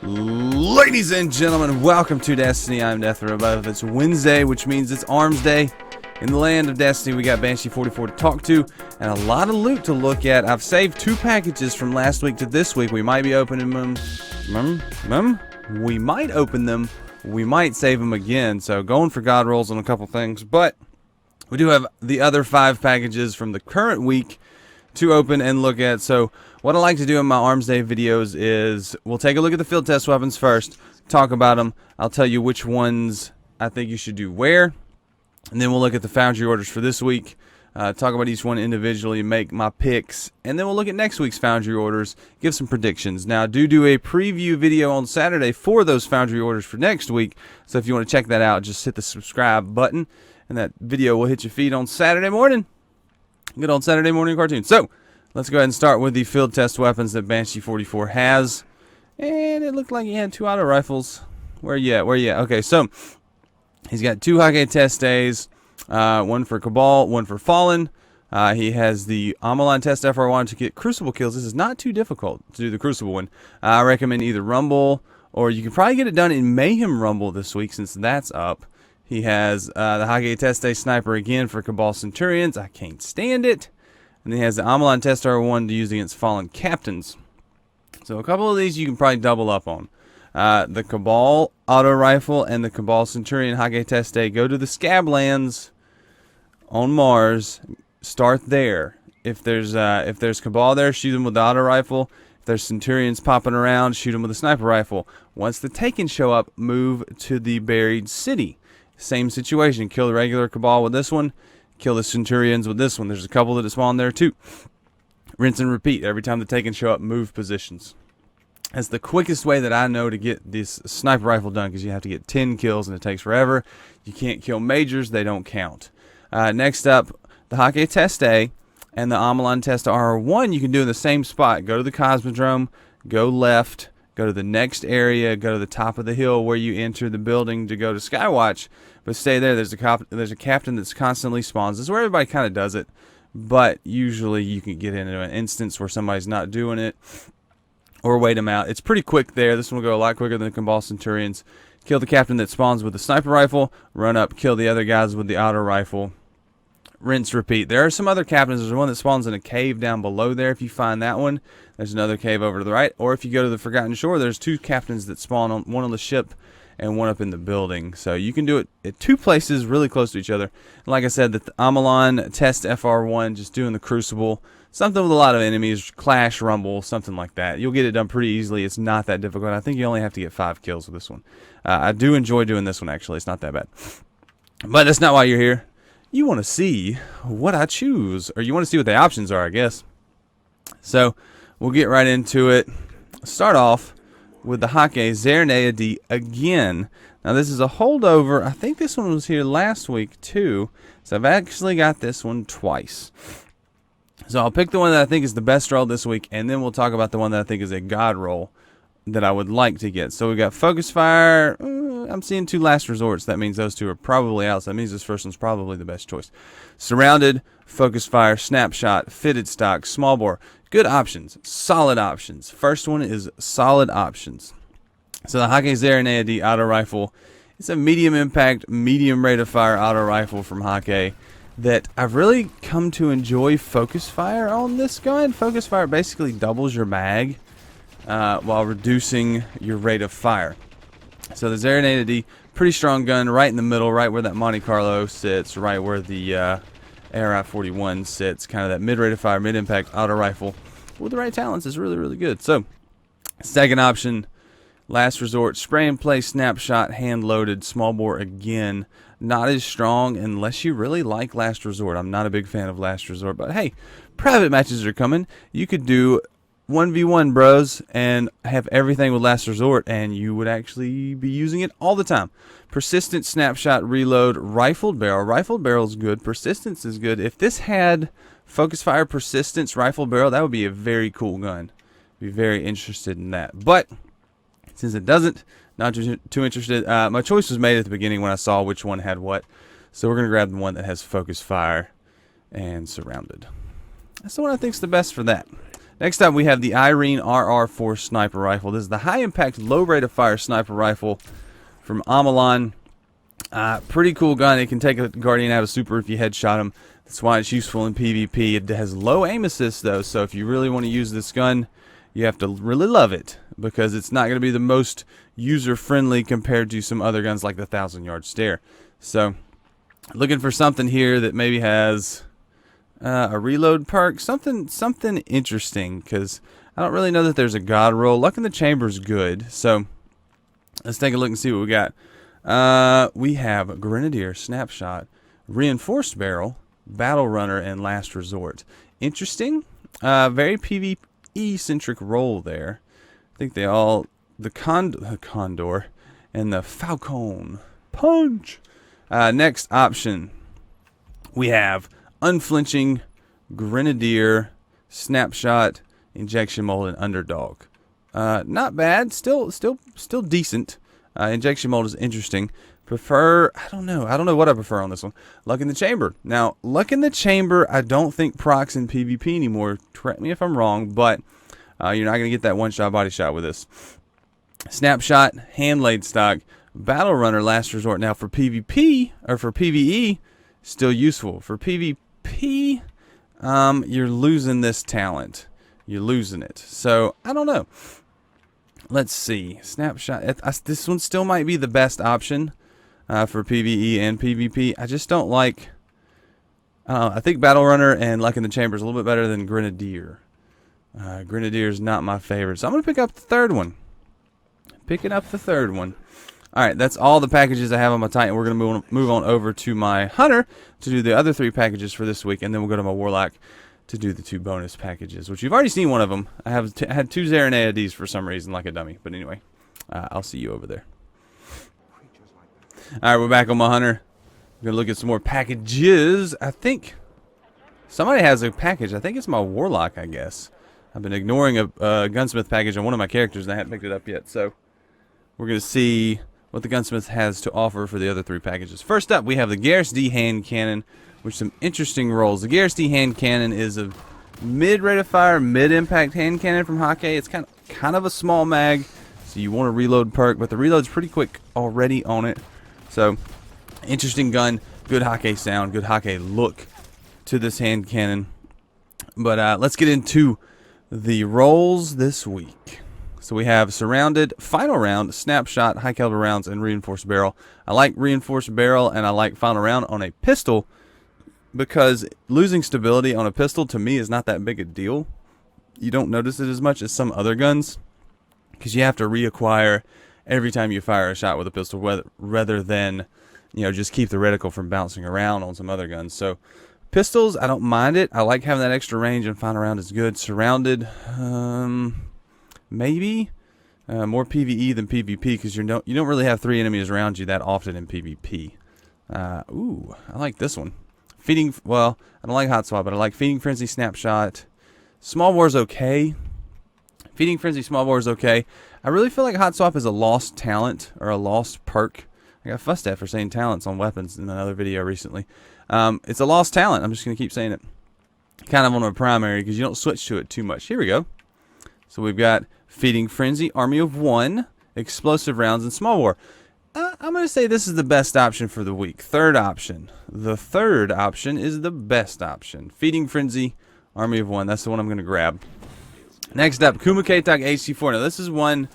Ladies and gentlemen, welcome to Destiny. I'm DeathRobot. It's Wednesday, which means it's Arms Day. In the land of Destiny, we got Banshee44 to talk to, and a lot of loot to look at. I've saved 2 packages from last week to this week. We might be opening them. We might open them. We might save them again. So going for God rolls on a couple things. But we do have the other 5 packages from the current week to open and look at. So what I like to do in my Arms Day videos is we'll take a look at the field test weapons first, talk about them. I'll tell you which ones I think you should do where. And then we'll look at the foundry orders for this week, talk about each one individually, make my picks, and then we'll look at next week's foundry orders, give some predictions. Now, I do a preview video on Saturday for those foundry orders for next week, so if you want to check that out, just hit the subscribe button, and that video will hit your feed on Saturday morning. Good old Saturday morning cartoon. So, let's go ahead and start with the field test weapons that Banshee44 has. And it looked like he had 2 auto rifles. Where you at? Okay, so he's got 2 Hakke test days, one for Cabal, one for Fallen. He has the Omolon test FR1 to get Crucible kills. This is not too difficult to do the Crucible one. I recommend either Rumble, or you can probably get it done in Mayhem Rumble this week since that's up. He has the Hakke test day Sniper again for Cabal Centurions. I can't stand it. And then he has the Omolon test R1 to use against Fallen Captains. So a couple of these you can probably double up on. The Cabal auto rifle and the Cabal Centurion Hakke test day go to the Scablands on Mars. Start there. If there's Cabal there, shoot them with the auto rifle. If there's Centurions popping around, shoot them with a sniper rifle. Once the Taken show up, move to the buried city. Same situation. Kill the regular Cabal with this one. Kill the Centurions with this one. There's a couple that spawn there too. Rinse and repeat. Every time the Taken show up, move positions. That's the quickest way that I know to get this sniper rifle done, because you have to get 10 kills and it takes forever. You can't kill majors, they don't count. Next up, the Hakke test A and the Omolon test R1 you can do in the same spot. Go to the Cosmodrome, go left, go to the next area, go to the top of the hill where you enter the building to go to Skywatch, but stay there. There's a captain that's constantly spawns. This is where everybody kind of does it, but usually you can get into an instance where somebody's not doing it, or wait them out. It's pretty quick there. This one will go a lot quicker than the Cabal Centurions. Kill the captain that spawns with the sniper rifle, run up, kill the other guys with the auto rifle. Rinse, repeat. There are some other captains. There's one that spawns in a cave down below there. If you find that one, there's another cave over to the right. Or if you go to the Forgotten Shore, there's 2 captains that spawn, one on the ship and one up in the building. So you can do it at 2 places really close to each other. And like I said, the Omolon test FR1, just doing the Crucible. Something with a lot of enemies, Clash, Rumble, something like that. You'll get it done pretty easily. It's not that difficult. I think you only have to get 5 kills with this one. I do enjoy doing this one, actually. It's not that bad. But that's not why you're here. You want to see what I choose, or you want to see what the options are, I guess. So we'll get right into it. Start off with the Hakke Zarinaea-D again. Now this is a holdover. I think this one was here last week too. So I've actually got this one twice. So I'll pick the one that I think is the best roll this week, and then we'll talk about the one that I think is a god roll that I would like to get. So we got Focus Fire. I'm seeing 2 Last Resorts. That means those 2 are probably out. So that means this first one's probably the best choice. Surrounded, Focus Fire, Snapshot, Fitted Stock, Small Bore. Good options. Solid options. First one is solid options. So the Hakke Zarinaea-D auto rifle. It's a medium impact, medium rate of fire auto rifle from Hakke that I've really come to enjoy Focus Fire on this gun. Focus Fire basically doubles your mag while reducing your rate of fire. So the Zarinaea-D, pretty strong gun, right in the middle, right where that Monte Carlo sits, right where the AR-41 sits, kind of that mid rate of fire, mid impact auto rifle. With the right talents is really, really good. So second option, Last Resort, spray and play, Snapshot, hand loaded, small bore again. Not as strong unless you really like Last Resort. I'm not a big fan of Last Resort, but hey, private matches are coming. You could do 1v1 bros and have everything with Last Resort, and you would actually be using it all the time. Persistent, Snapshot, reload, rifled barrel. Rifled barrel is good. Persistence is good. If this had Focus Fire, Persistence, rifled barrel, that would be a very cool gun. Be very interested in that. But since it doesn't, not too interested. My choice was made at the beginning when I saw which one had what. So we're going to grab the one that has Focus Fire and Surrounded. That's the one I think is the best for that. Next up, we have the Eirene RR4 sniper rifle. This is the high impact, low rate of fire sniper rifle from Omolon. Pretty cool gun. It can take a Guardian out of super if you headshot him. That's why it's useful in PvP. It has low aim assist though, so if you really want to use this gun, you have to really love it, because it's not going to be the most user-friendly compared to some other guns like the 1,000-yard stare. So, looking for something here that maybe has a reload perk, something interesting, because I don't really know that there's a god roll. Luck in the Chamber is good, so let's take a look and see what we got. We have Grenadier, Snapshot, Reinforced Barrel, Battle Runner, and Last Resort. Interesting. Very PvE-centric roll there. I think they all... the Condor and the Falcon. Punch! Next option, we have Unflinching, Grenadier, Snapshot, Injection Mold, and Underdog. Not bad. Still decent. Injection Mold is interesting. Prefer, I don't know what I prefer on this one. Luck in the Chamber. Now, Luck in the Chamber, I don't think procs in PvP anymore. Correct me if I'm wrong, but you're not going to get that one-shot body shot with this. Snapshot, Hand-Laid Stock, Battle Runner, Last Resort. Now, for PvP, or for PvE, still useful. For PvP, you're losing this talent. You're losing it. So, I don't know. Let's see. Snapshot. This one still might be the best option for PvE and PvP. I just don't like... I think Battle Runner and Luck in the Chamber is a little bit better than Grenadier. Grenadier is not my favorite. So I'm going to pick up the third one. Picking up the third one. Alright, that's all the packages I have on my Titan. We're going to move on over to my Hunter to do the other 3 packages for this week. And then we'll go to my Warlock to do the 2 bonus packages, which you've already seen one of them. I have had 2 Zarinaea-Ds for some reason, like a dummy. But anyway, I'll see you over there. Alright, we're back on my Hunter. We're going to look at some more packages. I think somebody has a package. I think it's my Warlock, I guess. I've been ignoring a gunsmith package on one of my characters, and I haven't picked it up yet. So we're going to see what the gunsmith has to offer for the other 3 packages. First up, we have the Gaheris-D hand cannon, with some interesting rolls. The Gaheris-D hand cannon is a mid-rate of fire, mid-impact hand cannon from Hakke. It's kind of a small mag, so you want a reload perk, but the reload's pretty quick already on it. So, interesting gun, good Hakke sound, good Hakke look to this hand cannon. But let's get into the rolls this week. So we have Surrounded, Final Round, Snapshot, High Caliber Rounds, and Reinforced Barrel. I like Reinforced Barrel and I like Final Round on a pistol because losing stability on a pistol to me is not that big a deal. You don't notice it as much as some other guns because you have to reacquire every time you fire a shot with a pistol rather than, you know, just keep the reticle from bouncing around on some other guns. So pistols, I don't mind it. I like having that extra range, and Final Round is good. Surrounded, maybe more PvE than PvP because you don't really have 3 enemies around you that often in PvP. Ooh, I like this one. Feeding, well, I don't like Hot Swap, but I like Feeding Frenzy, Snapshot. Small War's okay. Feeding Frenzy, Small War is okay. I really feel like Hot Swap is a lost talent or a lost perk. I got fussed at for saying talents on weapons in another video recently. It's a lost talent. I'm just going to keep saying it. Kind of on a primary because you don't switch to it too much. Here we go. So we've got Feeding Frenzy, Army of 1, Explosive Rounds, and Small War. I'm going to say this is the best option for the week. Third option. The third option is the best option. Feeding Frenzy, Army of 1. That's the one I'm going to grab. Next up, Kumakatok HC4. Now this is one...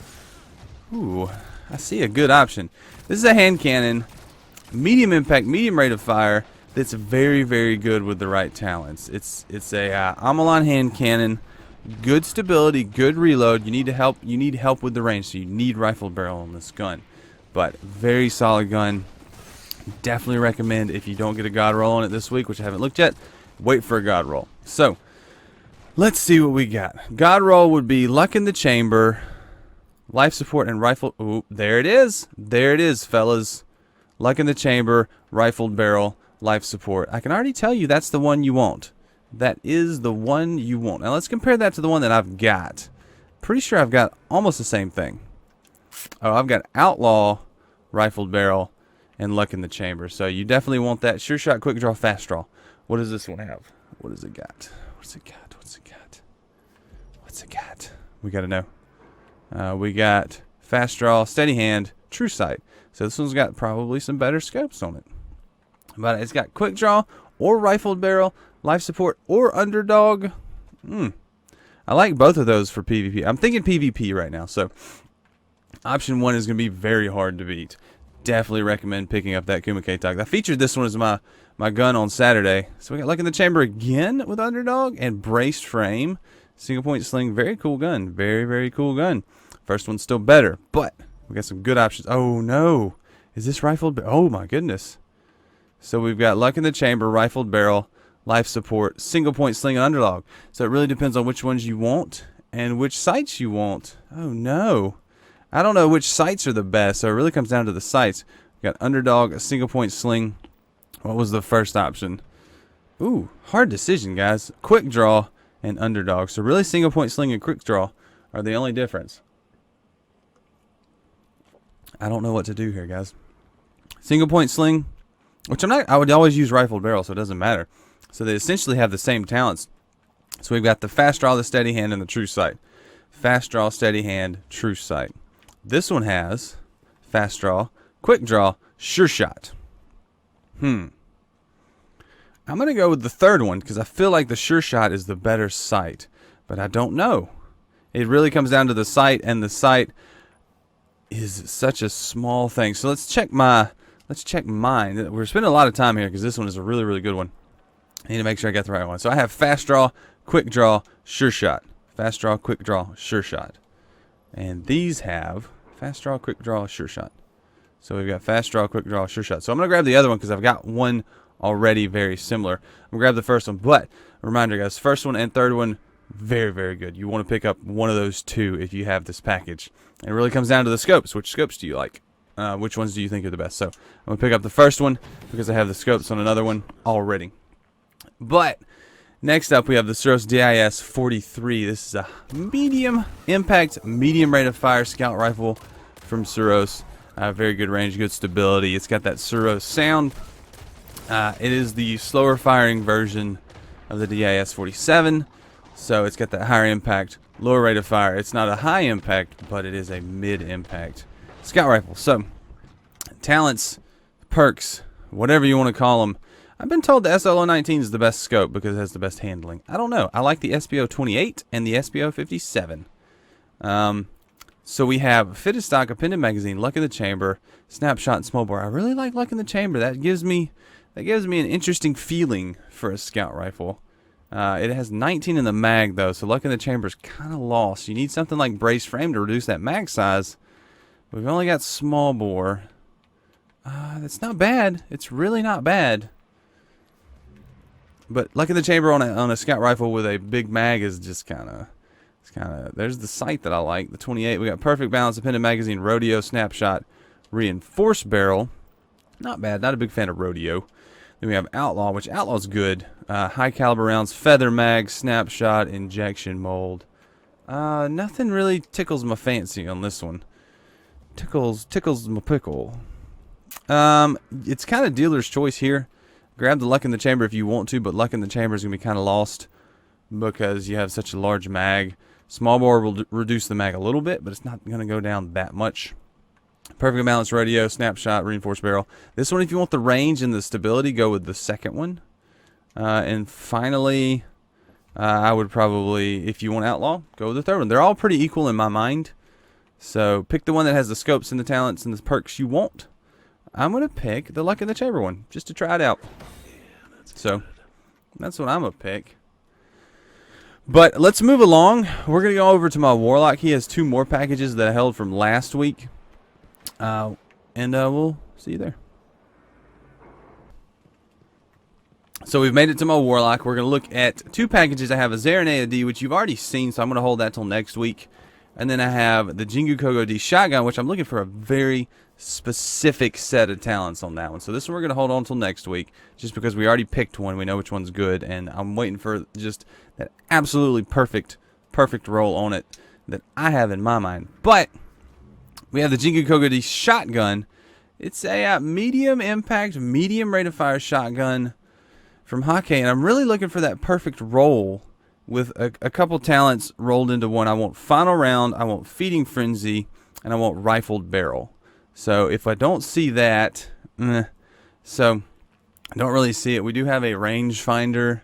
Ooh, I see a good option. This is a hand cannon. Medium impact, medium rate of fire. That's very, very good with the right talents. It's a Omolon hand cannon. Good stability, good reload. You need help with the range, so you need rifled barrel on this gun. But very solid gun. Definitely recommend if you don't get a god roll on it this week, which I haven't looked yet, wait for a god roll. So let's see what we got. God roll would be Luck in the Chamber, Life Support, and Rifle. Ooh, there it is. There it is, fellas. Luck in the Chamber, Rifled Barrel, Life Support. I can already tell you that's the one you want. That is the one you want. Now let's compare that to the one that I've got. Pretty sure I've got almost the same thing. Oh, I've got Outlaw, Rifled Barrel, and Luck in the Chamber. So you definitely want that. Sure Shot, Quick Draw, Fast Draw. What does this one have? What does it got? What's it got? What's it got? What's it got? We got to know. We got fast draw, steady hand, true sight. So this one's got probably some better scopes on it. But it's got quick draw or rifled barrel, life support or underdog. I like both of those for PvP. I'm thinking PvP right now. So option 1 is going to be very hard to beat. Definitely recommend picking up that Kumakatok. I featured this one as my gun on Saturday. So we got Luck in the Chamber again with underdog and braced frame. Single point sling. Very cool gun. Very, very cool gun. First one's still better, but we got some good options. Oh no. Is this rifled? Oh my goodness. So we've got Luck in the Chamber, rifled barrel, life support, single point sling, and underdog. So it really depends on which ones you want and which sights you want. Oh no. I don't know which sights are the best, so it really comes down to the sights. We got underdog, a single point sling. What was the first option? Ooh, hard decision, guys. Quick draw and underdog. So really single point sling and quick draw are the only difference. I don't know what to do here, guys. Single point sling, which I would always use rifled barrel, so it doesn't matter. So they essentially have the same talents. So we've got the fast draw, the steady hand, and the true sight. Fast draw, steady hand, true sight. This one has fast draw, quick draw, sure shot. I'm going to go with the third one because I feel like the sure shot is the better sight, but I don't know. It really comes down to the sight, and the sight is such a small thing. So let's check mine. We're spending a lot of time here because this one is a really, really good one. I need to make sure I got the right one. So I have fast draw, quick draw, sure shot. Fast draw, quick draw, sure shot. And these have fast draw, quick draw, sure shot. So we've got fast draw, quick draw, sure shot. So I'm going to grab the other one because I've got one already very similar. I'm going to grab the first one. But, reminder guys, first one and third one, very, very good. You want to pick up one of those two if you have this package. And it really comes down to the scopes. Which scopes do you like? Which ones do you think are the best? So I'm going to pick up the first one because I have the scopes on another one already. But next up we have the Suros DIS-43. This is a medium impact, medium rate of fire scout rifle from Suros. Very good range, good stability. It's got that Suros sound. It is the slower firing version of the DIS-47. So it's got that higher impact, lower rate of fire. It's not a high impact, but it is a mid impact scout rifle. So talents, perks, whatever you want to call them. I've been told the SLO-19 is the best scope because it has the best handling. I don't know. I like the SPO-28 and the SPO-57. So we have fitted stock, appended magazine, luck in the chamber, snapshot, and small bore. I really like luck in the chamber. That gives me an interesting feeling for a scout rifle. It has 19 in the mag though, so luck in the chamber is kind of lost. You need something like brace frame to reduce that mag size. We've only got small bore. That's not bad. It's really not bad. But luck in the chamber on a scout rifle with a big mag is just kind of. There's the sight that I like. The 28. We got perfect balance, appended magazine, rodeo, snapshot, reinforced barrel. Not bad. Not a big fan of rodeo. Then we have outlaw, which outlaw's good. High caliber rounds, feather mag, snapshot, injection mold. Nothing really tickles my fancy on this one. Tickles my pickle. It's kind of dealer's choice here. Grab the luck in the chamber if you want to, but luck in the chamber is going to be kind of lost because you have such a large mag. Small bore will reduce the mag a little bit, but it's not going to go down that much. Perfect balance radio, snapshot, reinforced barrel. This one, if you want the range and the stability, go with the second one. And finally, I would probably, if you want outlaw, go with the third one. They're all pretty equal in my mind. So pick the one that has the scopes and the talents and the perks you want. I'm going to pick the luck in the chamber one just to try it out. So that's what I'm going to pick. But let's move along. We're going to go over to my Warlock. He has 2 more packages that I held from last week. And we'll see you there. So we've made it to my Warlock. We're going to look at 2 packages. I have a Zarinaea-D, which you've already seen, so I'm going to hold that till next week. And then I have the Jingukogo-D shotgun, which I'm looking for a very specific set of talents on that one. So this one we're going to hold on till next week, just because we already picked one. We know which one's good, and I'm waiting for just that absolutely perfect roll on it that I have in my mind. But we have the Jingukogo-D shotgun. It's a medium impact, medium rate of fire shotgun from Hakke, and I'm really looking for that perfect roll with a couple talents rolled into one. I want Final Round, I want Feeding Frenzy, and I want Rifled Barrel. So if I don't see that, so I don't really see it. We do have a rangefinder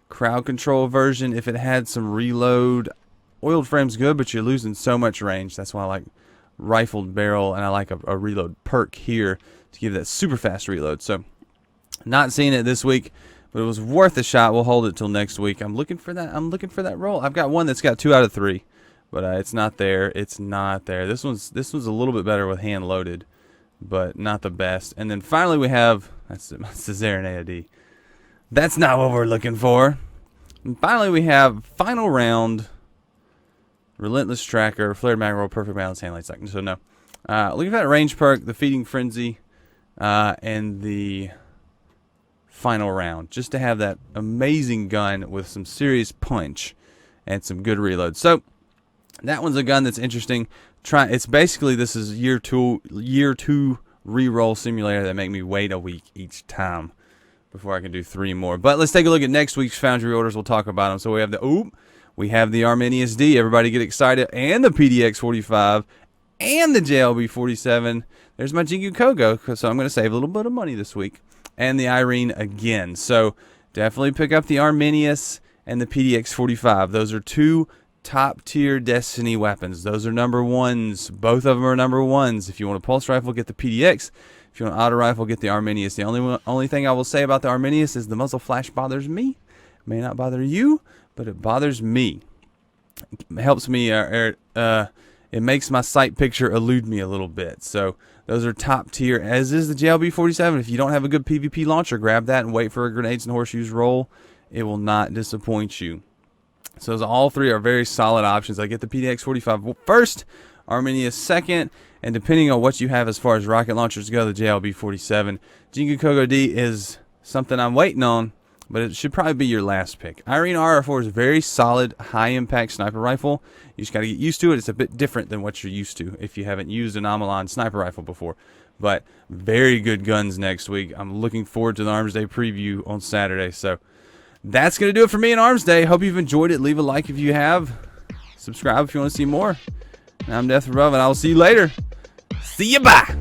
crowd control version. If it had some reload, oiled frame's good, but you're losing so much range. That's why I like Rifled Barrel, and I like a reload perk here to give that super fast reload. So not seeing it this week, but it was worth a shot. We'll hold it till next week. I'm looking for that roll. I've got one that's got 2 out of 3, but it's not there. It's not there. This one's a little bit better with hand loaded, but not the best. And then finally we have that's the Zarinaea-D. That's not what we're looking for. And finally we have Final Round, Relentless Tracker, Flared Mackerel, Perfect Balance, Hand Light Second. So no. Looking for that range perk, the Feeding Frenzy, and the Final Round, just to have that amazing gun with some serious punch and some good reload. So that one's a gun that's interesting. It's basically, this is year two reroll simulator that make me wait a week each time before I can do 3 more. But let's take a look at next week's Foundry orders. We'll talk about them. So we have the arminius-d. Everybody get excited, and the PDX-45 and the JLB-47. There's my Jingukogo, so I'm going to save a little bit of money this week. And the Eirene again. So definitely pick up the Arminius and the PDX-45. Those are 2 top-tier Destiny weapons. Those are number 1s. Both of them are number 1s. If you want a pulse rifle, get the PDX. If you want an auto rifle, get the Arminius. The only thing I will say about the Arminius is the muzzle flash bothers me. It may not bother you, but it bothers me. It helps me, it makes my sight picture elude me a little bit. So those are top tier, as is the JLB-47. If you don't have a good PvP launcher, grab that and wait for a grenades and horseshoes roll. It will not disappoint you. So those all 3 are very solid options. I get the PDX-45 first, Arminius second, and depending on what you have as far as rocket launchers go, the JLB-47. Jingukogo-D is something I'm waiting on, but it should probably be your last pick. Eirene RR4 is a very solid, high-impact sniper rifle. You just got to get used to it. It's a bit different than what you're used to if you haven't used an Omolon sniper rifle before. But very good guns next week. I'm looking forward to the Armsday preview on Saturday. So that's going to do it for me in Armsday. Hope you've enjoyed it. Leave a like if you have. Subscribe if you want to see more. I'm Death Above, and I will see you later. See you, bye.